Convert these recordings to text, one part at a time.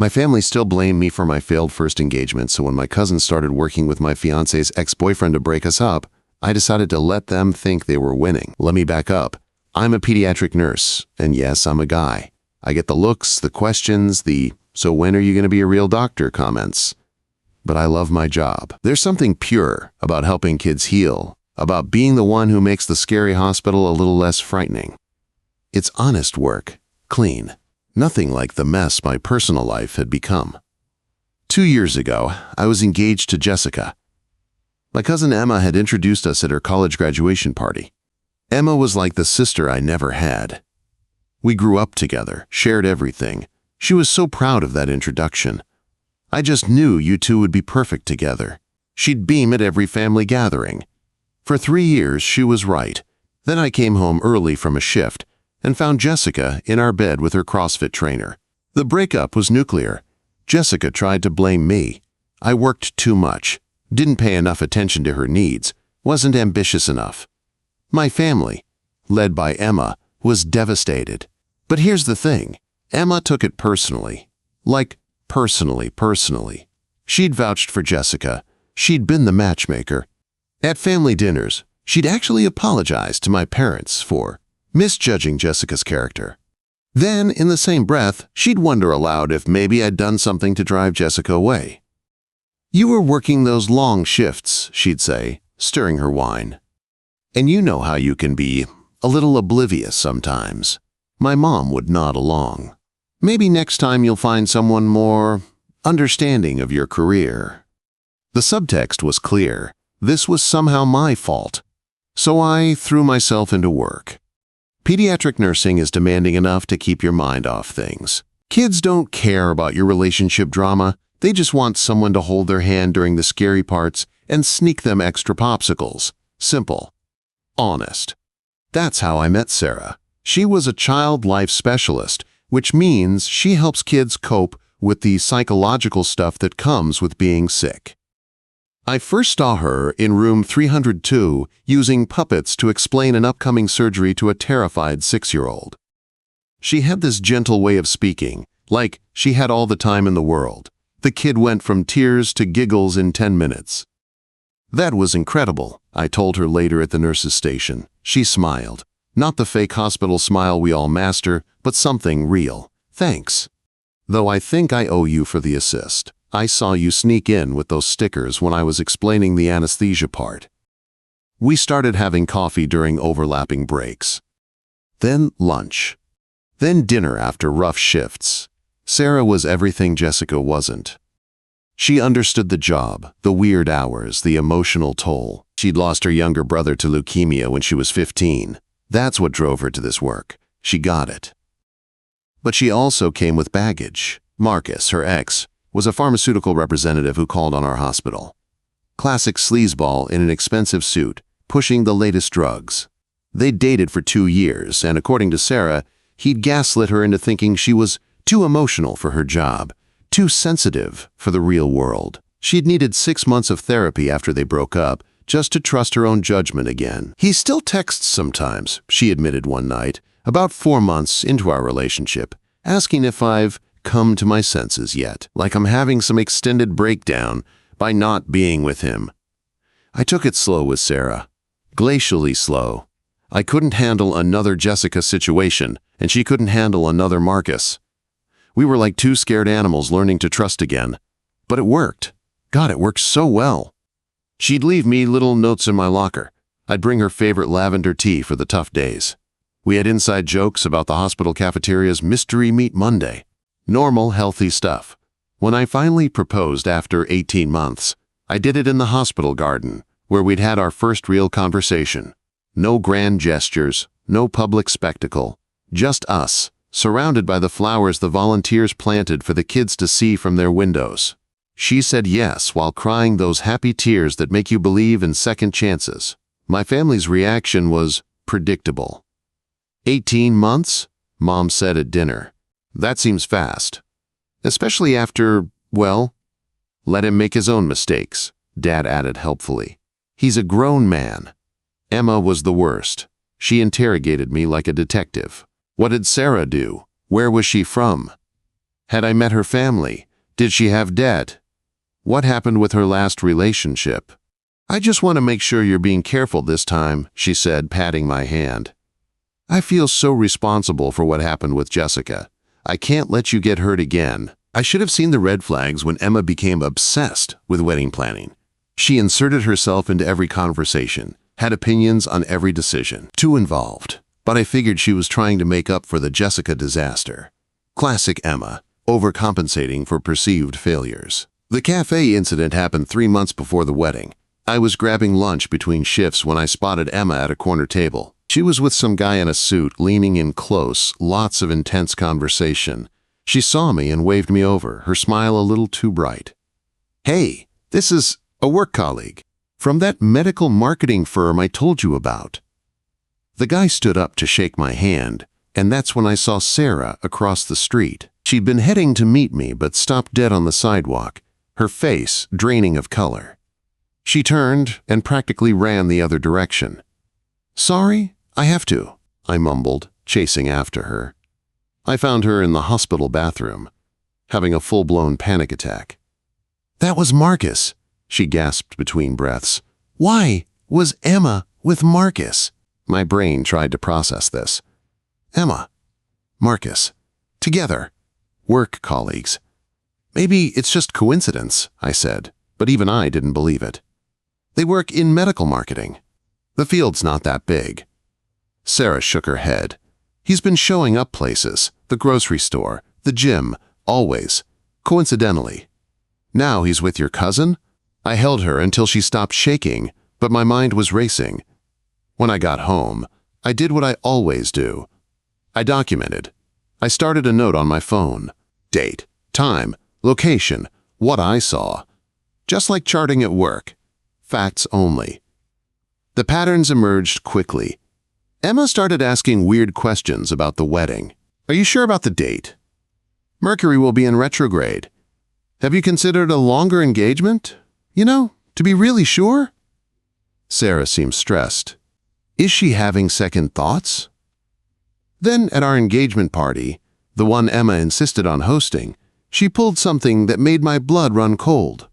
My family still blamed me for my failed first engagement, so when my cousins started working with my fiance's ex-boyfriend to break us up, I decided to let them think they were winning. Let me back up. I'm a pediatric nurse, and yes, I'm a guy. I get the looks, the questions, the "so when are you going to be a real doctor" comments. But I love my job. There's something pure about helping kids heal, about being the one who makes the scary hospital a little less frightening. It's honest work, clean. Nothing like the mess my personal life had become. 2 years ago, I was engaged to Jessica. My cousin Emma had introduced us at her college graduation party. Emma was like the sister I never had. We grew up together, shared everything. She was so proud of that introduction. I just knew you two would be perfect together. She'd beam at every family gathering. For 3 years, she was right. Then I came home early from a shift and found Jessica in our bed with her CrossFit trainer. The breakup was nuclear. Jessica tried to blame me. I worked too much, didn't pay enough attention to her needs, wasn't ambitious enough. My family, led by Emma, was devastated. But here's the thing. Emma took it personally. Like, personally. She'd vouched for Jessica. She'd been the matchmaker. At family dinners, she'd actually apologized to my parents for misjudging Jessica's character. Then, in the same breath, she'd wonder aloud if maybe I'd done something to drive Jessica away. "You were working those long shifts," she'd say, stirring her wine. "And you know how you can be a little oblivious sometimes." My mom would nod along. "Maybe next time you'll find someone more understanding of your career." The subtext was clear. This was somehow my fault. So I threw myself into work. Pediatric nursing is demanding enough to keep your mind off things. Kids don't care about your relationship drama. They just want someone to hold their hand during the scary parts and sneak them extra popsicles. Simple. Honest. That's how I met Sarah. She was a child life specialist, which means she helps kids cope with the psychological stuff that comes with being sick. I first saw her in room 302 using puppets to explain an upcoming surgery to a terrified 6-year-old. She had this gentle way of speaking, like she had all the time in the world. The kid went from tears to giggles in 10 minutes. "That was incredible," I told her later at the nurse's station. She smiled. Not the fake hospital smile we all master, but something real. "Thanks. Though I think I owe you for the assist. I saw you sneak in with those stickers when I was explaining the anesthesia part." We started having coffee during overlapping breaks. Then lunch. Then dinner after rough shifts. Sarah was everything Jessica wasn't. She understood the job, the weird hours, the emotional toll. She'd lost her younger brother to leukemia when she was 15. That's what drove her to this work. She got it. But she also came with baggage. Marcus, her ex, was a pharmaceutical representative who called on our hospital. Classic sleazeball in an expensive suit, pushing the latest drugs. They dated for 2 years, and according to Sarah, he'd gaslit her into thinking she was too emotional for her job, too sensitive for the real world. She'd needed 6 months of therapy after they broke up, just to trust her own judgment again. "He still texts sometimes," she admitted one night, about 4 months into our relationship, asking if I've come to my senses yet, like I'm having some extended breakdown by not being with him. I took it slow with Sarah. Glacially slow. I couldn't handle another Jessica situation, and she couldn't handle another Marcus. We were like 2 scared animals learning to trust again. But it worked. God, it worked so well. She'd leave me little notes in my locker. I'd bring her favorite lavender tea for the tough days. We had inside jokes about the hospital cafeteria's Mystery Meat Monday. Normal, healthy stuff. When I finally proposed after 18 months, I did it in the hospital garden, where we'd had our first real conversation. No grand gestures, no public spectacle, just us, surrounded by the flowers the volunteers planted for the kids to see from their windows. She said yes while crying those happy tears that make you believe in second chances. My family's reaction was predictable. 18 months? Mom said at dinner. That seems fast. Especially after, well, let him make his own mistakes, Dad added helpfully. He's a grown man. Emma was the worst. She interrogated me like a detective. What did Sarah do? Where was she from? Had I met her family? Did she have debt? What happened with her last relationship? I just want to make sure you're being careful this time, she said, patting my hand. I feel so responsible for what happened with Jessica. I can't let you get hurt again. I should have seen the red flags when Emma became obsessed with wedding planning. She inserted herself into every conversation, had opinions on every decision. Too involved. But I figured she was trying to make up for the Jessica disaster. Classic Emma, overcompensating for perceived failures. The cafe incident happened 3 months before the wedding. I was grabbing lunch between shifts when I spotted Emma at a corner table. She was with some guy in a suit, leaning in close, lots of intense conversation. She saw me and waved me over, her smile a little too bright. Hey, this is a work colleague from that medical marketing firm I told you about. The guy stood up to shake my hand, and that's when I saw Sarah across the street. She'd been heading to meet me but stopped dead on the sidewalk, her face draining of color. She turned and practically ran the other direction. Sorry, I have to, I mumbled, chasing after her. I found her in the hospital bathroom, having a full-blown panic attack. That was Marcus, she gasped between breaths. Why was Emma with Marcus? My brain tried to process this. Emma, Marcus, together, work colleagues. Maybe it's just coincidence, I said, but even I didn't believe it. They work in medical marketing. The field's not that big. Sarah shook her head. He's been showing up places, the grocery store, the gym, always, coincidentally. Now he's with your cousin? I held her until she stopped shaking, but my mind was racing. When I got home, I did what I always do. I documented. I started a note on my phone. Date, time, location, what I saw. Just like charting at work. Facts only. The patterns emerged quickly. Emma started asking weird questions about the wedding. Are you sure about the date? Mercury will be in retrograde. Have you considered a longer engagement? To be really sure? Sarah seemed stressed. Is she having second thoughts? Then at our engagement party, the one Emma insisted on hosting, she pulled something that made my blood run cold.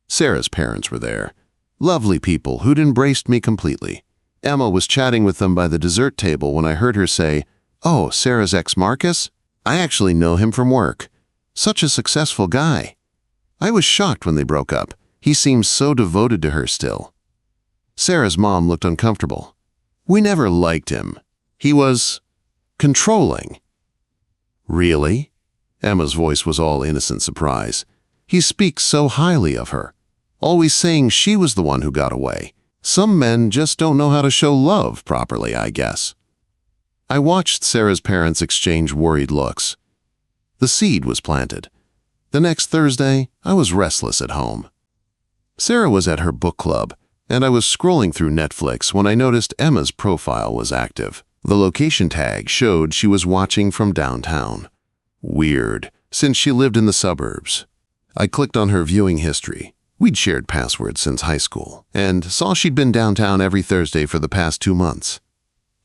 Sarah's parents were there. Lovely people who'd embraced me completely. Emma was chatting with them by the dessert table when I heard her say, "Oh, Sarah's ex Marcus? I actually know him from work. Such a successful guy." I was shocked when they broke up. He seemed so devoted to her still. Sarah's mom looked uncomfortable. We never liked him. He was controlling. Really? Emma's voice was all innocent surprise. He speaks so highly of her, always saying she was the one who got away. Some men just don't know how to show love properly, I guess. I watched Sarah's parents exchange worried looks. The seed was planted. The next Thursday, I was restless at home. Sarah was at her book club, and I was scrolling through Netflix when I noticed Emma's profile was active. The location tag showed she was watching from downtown. Weird, since she lived in the suburbs. I clicked on her viewing history. We'd shared passwords since high school, and saw she'd been downtown every Thursday for the past 2 months.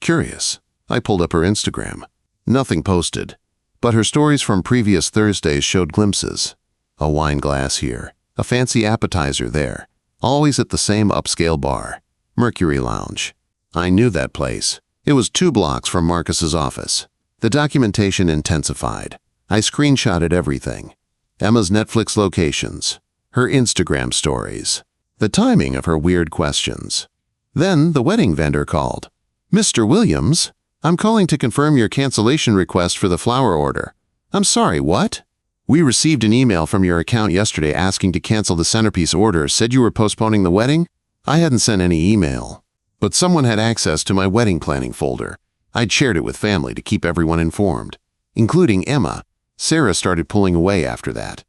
Curious, I pulled up her Instagram. Nothing posted, but her stories from previous Thursdays showed glimpses. A wine glass here, a fancy appetizer there, always at the same upscale bar, Mercury Lounge. I knew that place. It was 2 blocks from Marcus's office. The documentation intensified. I screenshotted everything. Emma's Netflix locations, her Instagram stories, the timing of her weird questions. Then the wedding vendor called. "Mr. Williams, I'm calling to confirm your cancellation request for the flower order." "I'm sorry, what?" "We received an email from your account yesterday asking to cancel the centerpiece order. Said you were postponing the wedding?" I hadn't sent any email, but someone had access to my wedding planning folder. I'd shared it with family to keep everyone informed, including Emma. Sarah started pulling away after that.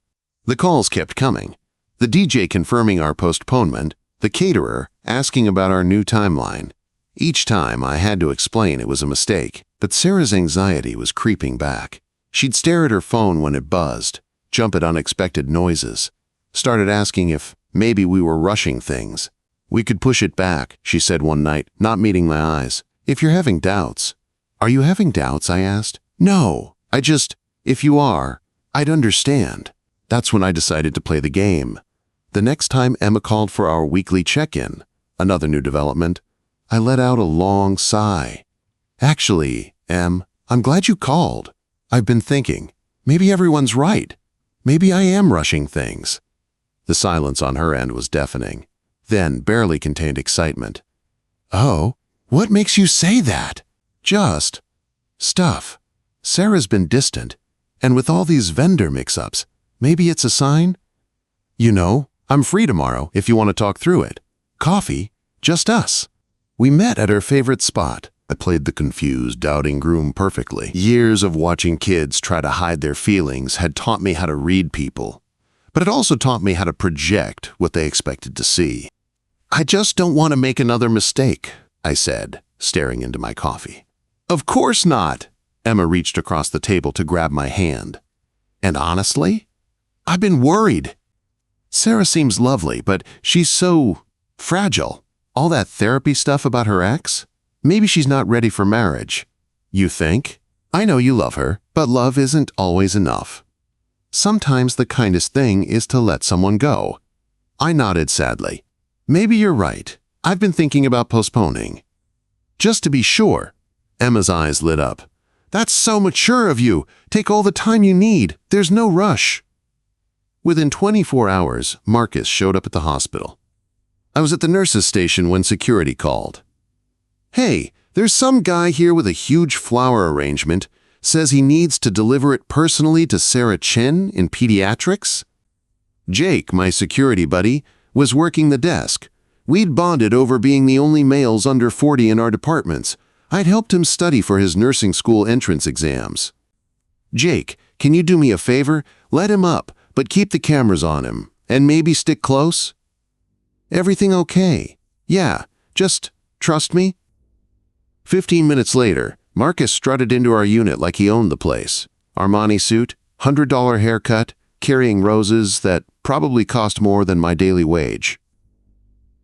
The calls kept coming. The DJ confirming our postponement, the caterer asking about our new timeline. Each time I had to explain it was a mistake, but Sarah's anxiety was creeping back. She'd stare at her phone when it buzzed, jump at unexpected noises, started asking if maybe we were rushing things. "We could push it back," she said one night, not meeting my eyes. "If you're having doubts." "Are you having doubts?" I asked. "No, if you are, I'd understand. That's when I decided to play the game. The next time Emma called for our weekly check-in, another new development, I let out a long sigh. Actually, Em, I'm glad you called. I've been thinking, maybe everyone's right. Maybe I am rushing things. The silence on her end was deafening, then barely contained excitement. Oh, what makes you say that? Just stuff. Sarah's been distant, and with all these vendor mix-ups, maybe it's a sign? You know, I'm free tomorrow if you want to talk through it. Coffee, just us. We met at her favorite spot. I played the confused, doubting groom perfectly. Years of watching kids try to hide their feelings had taught me how to read people, but it also taught me how to project what they expected to see. I just don't want to make another mistake, I said, staring into my coffee. Of course not. Emma reached across the table to grab my hand. And honestly, I've been worried. Sarah seems lovely, but she's so fragile. All that therapy stuff about her ex? Maybe she's not ready for marriage. You think? I know you love her, but love isn't always enough. Sometimes the kindest thing is to let someone go. I nodded sadly. Maybe you're right. I've been thinking about postponing. Just to be sure. Emma's eyes lit up. That's so mature of you. Take all the time you need. There's no rush. Within 24 hours, Marcus showed up at the hospital. I was at the nurse's station when security called. Hey, there's some guy here with a huge flower arrangement. Says he needs to deliver it personally to Sarah Chen in pediatrics. Jake, my security buddy, was working the desk. We'd bonded over being the only males under 40 in our departments. I'd helped him study for his nursing school entrance exams. Jake, can you do me a favor? Let him up, but keep the cameras on him, and maybe stick close? Everything okay? Yeah, just trust me? 15 minutes later, Marcus strutted into our unit like he owned the place. Armani suit, $100 haircut, carrying roses that probably cost more than my daily wage.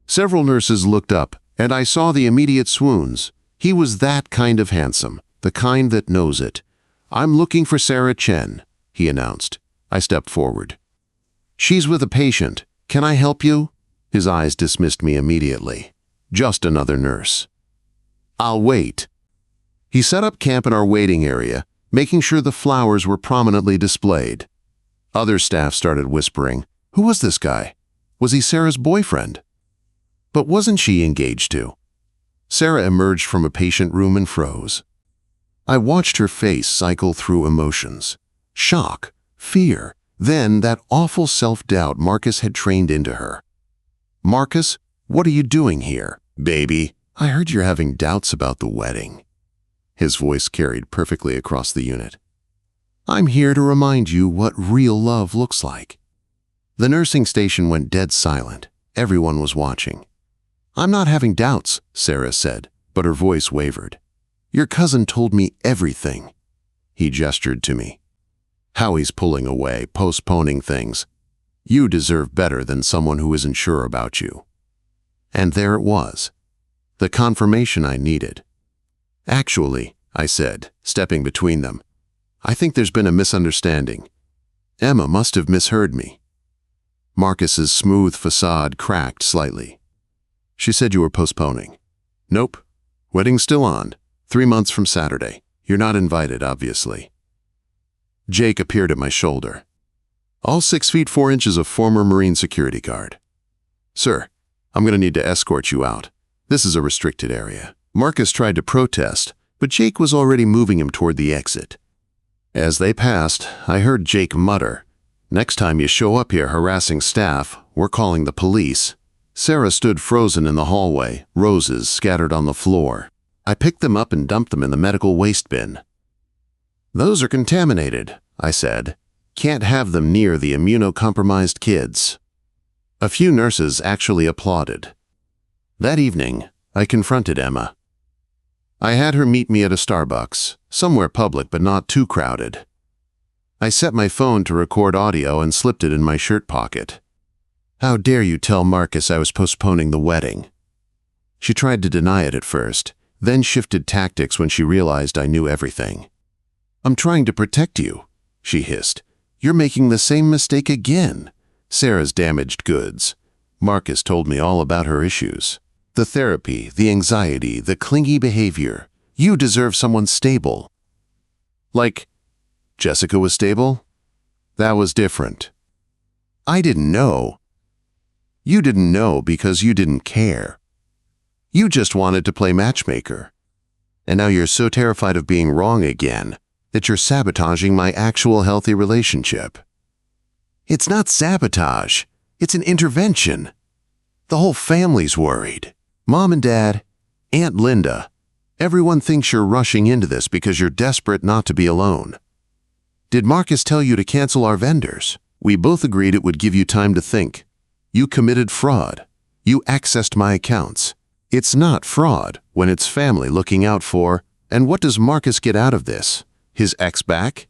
Several nurses looked up, and I saw the immediate swoons. He was that kind of handsome, the kind that knows it. I'm looking for Sarah Chen, he announced. I stepped forward. She's with a patient. Can I help you? His eyes dismissed me immediately. Just another nurse. I'll wait. He set up camp in our waiting area, making sure the flowers were prominently displayed. Other staff started whispering, who was this guy? Was he Sarah's boyfriend? But wasn't she engaged to? Sarah emerged from a patient room and froze. I watched her face cycle through emotions. Shock, fear, then that awful self-doubt Marcus had trained into her. Marcus, what are you doing here? Baby, I heard you're having doubts about the wedding. His voice carried perfectly across the unit. I'm here to remind you what real love looks like. The nursing station went dead silent. Everyone was watching. I'm not having doubts, Sarah said, but her voice wavered. Your cousin told me everything. He gestured to me. Howie's pulling away, postponing things. You deserve better than someone who isn't sure about you. And there it was. The confirmation I needed. Actually, I said, stepping between them, I think there's been a misunderstanding. Emma must have misheard me. Marcus's smooth facade cracked slightly. She said you were postponing. Nope. Wedding's still on. 3 months from Saturday. You're not invited, obviously. Jake appeared at my shoulder. All 6 feet 4 inches of former Marine security guard. Sir, I'm going to need to escort you out. This is a restricted area. Marcus tried to protest, but Jake was already moving him toward the exit. As they passed, I heard Jake mutter, Next time you show up here harassing staff, we're calling the police. Sarah stood frozen in the hallway, roses scattered on the floor. I picked them up and dumped them in the medical waste bin. Those are contaminated, I said. Can't have them near the immunocompromised kids. A few nurses actually applauded. That evening, I confronted Emma. I had her meet me at a Starbucks, somewhere public but not too crowded. I set my phone to record audio and slipped it in my shirt pocket. How dare you tell Marcus I was postponing the wedding? She tried to deny it at first, then shifted tactics when she realized I knew everything. I'm trying to protect you, she hissed. You're making the same mistake again. Sarah's damaged goods. Marcus told me all about her issues. The therapy, the anxiety, the clingy behavior. You deserve someone stable. Like, Jessica was stable? That was different. I didn't know. You didn't know because you didn't care. You just wanted to play matchmaker. And now you're so terrified of being wrong again that you're sabotaging my actual healthy relationship. It's not sabotage. It's an intervention. The whole family's worried. Mom and Dad, Aunt Linda. Everyone thinks you're rushing into this because you're desperate not to be alone. Did Marcus tell you to cancel our vendors? We both agreed it would give you time to think. You committed fraud. You accessed my accounts. It's not fraud when it's family looking out for, and what does Marcus get out of this? His ex back?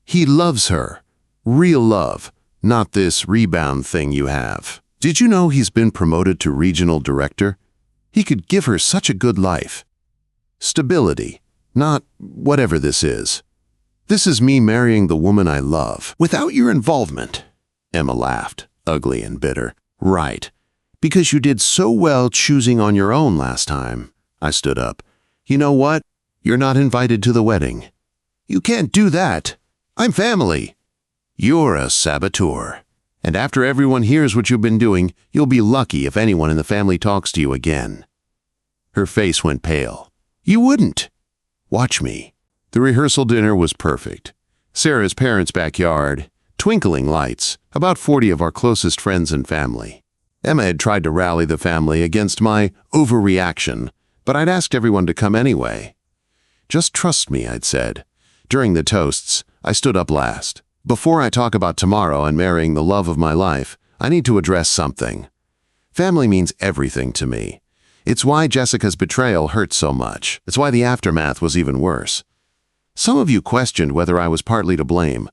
He loves her. Real love, not this rebound thing you have. Did you know he's been promoted to regional director? He could give her such a good life. Stability, not whatever this is. This is me marrying the woman I love, without your involvement. Emma laughed, ugly and bitter. Right, because you did so well choosing on your own last time. I stood up. You know what? You're not invited to the wedding. You can't do that. I'm family. You're a saboteur. And after everyone hears what you've been doing, you'll be lucky if anyone in the family talks to you again. Her face went pale. You wouldn't. Watch me. The rehearsal dinner was perfect. Sarah's parents' backyard, twinkling lights, about 40 of our closest friends and family. Emma had tried to rally the family against my overreaction, but I'd asked everyone to come anyway. Just trust me, I'd said. During the toasts, I stood up last. Before I talk about tomorrow and marrying the love of my life, I need to address something. Family means everything to me. It's why Jessica's betrayal hurt so much. It's why the aftermath was even worse. Some of you questioned whether I was partly to blame,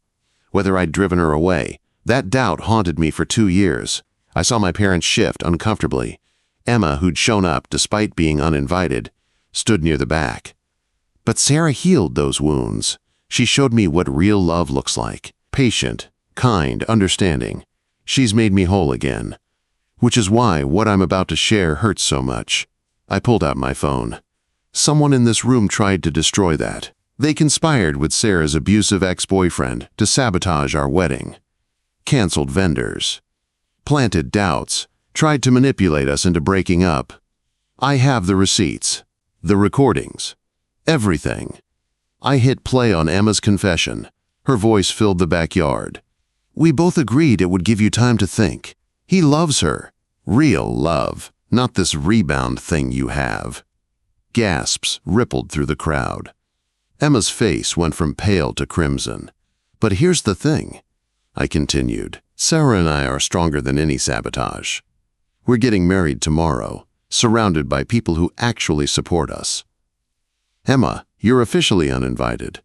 whether I'd driven her away. That doubt haunted me for 2 years. I saw my parents shift uncomfortably. Emma, who'd shown up despite being uninvited, stood near the back. But Sarah healed those wounds. She showed me what real love looks like. Patient, kind, understanding. She's made me whole again. Which is why what I'm about to share hurts so much. I pulled out my phone. Someone in this room tried to destroy that. They conspired with Sarah's abusive ex-boyfriend to sabotage our wedding. Canceled vendors. Planted doubts. Tried to manipulate us into breaking up. I have the receipts. The recordings. Everything. I hit play on Emma's confession. Her voice filled the backyard. We both agreed it would give you time to think. He loves her. Real love, not this rebound thing you have. Gasps rippled through the crowd. Emma's face went from pale to crimson. But here's the thing, I continued. Sarah and I are stronger than any sabotage. We're getting married tomorrow, surrounded by people who actually support us. Emma, you're officially uninvited.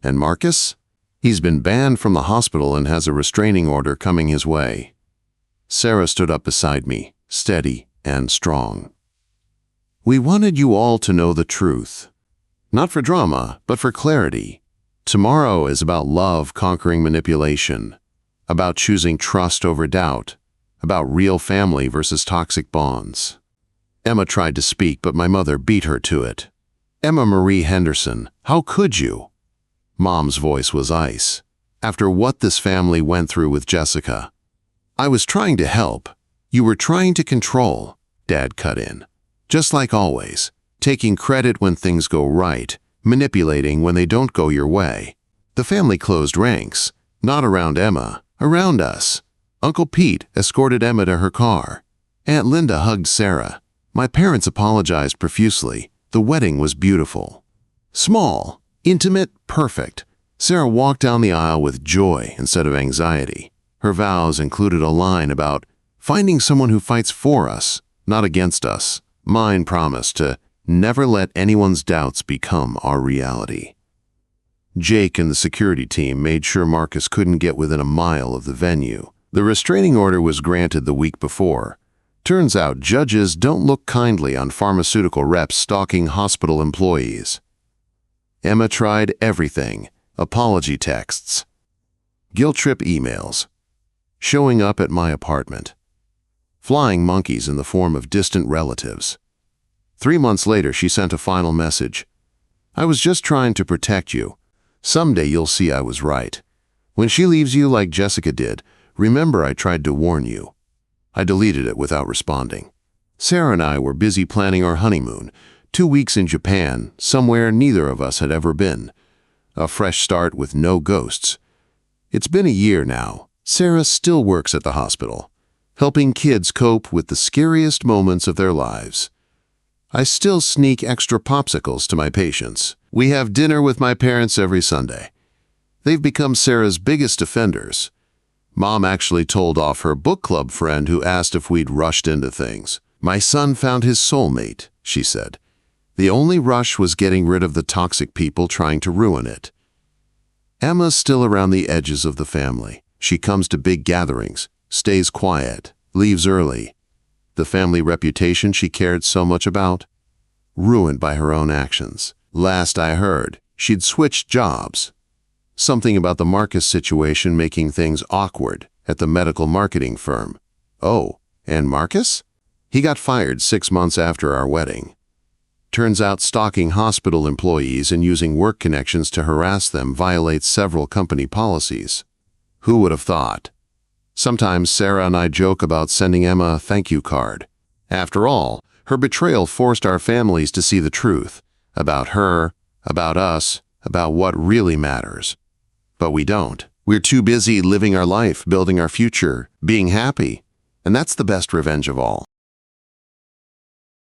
And Marcus? He's been banned from the hospital and has a restraining order coming his way. Sarah stood up beside me, steady and strong. We wanted you all to know the truth. Not for drama, but for clarity. Tomorrow is about love conquering manipulation, about choosing trust over doubt, about real family versus toxic bonds. Emma tried to speak, but my mother beat her to it. Emma Marie Henderson, how could you? Mom's voice was ice. After what this family went through with Jessica. I was trying to help. You were trying to control, Dad cut in. Just like always, taking credit when things go right, manipulating when they don't go your way. The family closed ranks, not around Emma, around us. Uncle Pete escorted Emma to her car. Aunt Linda hugged Sarah. My parents apologized profusely. The wedding was beautiful. Small, intimate, perfect. Sarah walked down the aisle with joy instead of anxiety. Her vows included a line about finding someone who fights for us, not against us. Mine promised to never let anyone's doubts become our reality. Jake and the security team made sure Marcus couldn't get within a mile of the venue. The restraining order was granted the week before. Turns out judges don't look kindly on pharmaceutical reps stalking hospital employees. Emma tried everything, apology texts, guilt trip emails, showing up at my apartment, flying monkeys in the form of distant relatives. 3 months later, she sent a final message. I was just trying to protect you. Someday you'll see I was right. When she leaves you like Jessica did, remember I tried to warn you. I deleted it without responding. Sarah and I were busy planning our honeymoon, 2 weeks in Japan, somewhere neither of us had ever been. A fresh start with no ghosts. It's been a year now. Sarah still works at the hospital, helping kids cope with the scariest moments of their lives. I still sneak extra popsicles to my patients. We have dinner with my parents every Sunday. They've become Sarah's biggest offenders. Mom actually told off her book club friend who asked if we'd rushed into things. My son found his soulmate, she said. The only rush was getting rid of the toxic people trying to ruin it. Emma's still around the edges of the family. She comes to big gatherings, stays quiet, leaves early. The family reputation she cared so much about? Ruined by her own actions. Last I heard, she'd switched jobs. Something about the Marcus situation making things awkward at the medical marketing firm. Oh, and Marcus? He got fired 6 months after our wedding. Turns out stalking hospital employees and using work connections to harass them violates several company policies. Who would have thought? Sometimes Sarah and I joke about sending Emma a thank you card. After all, her betrayal forced our families to see the truth about her, about us, about what really matters. But we don't. We're too busy living our life, building our future, being happy. And that's the best revenge of all.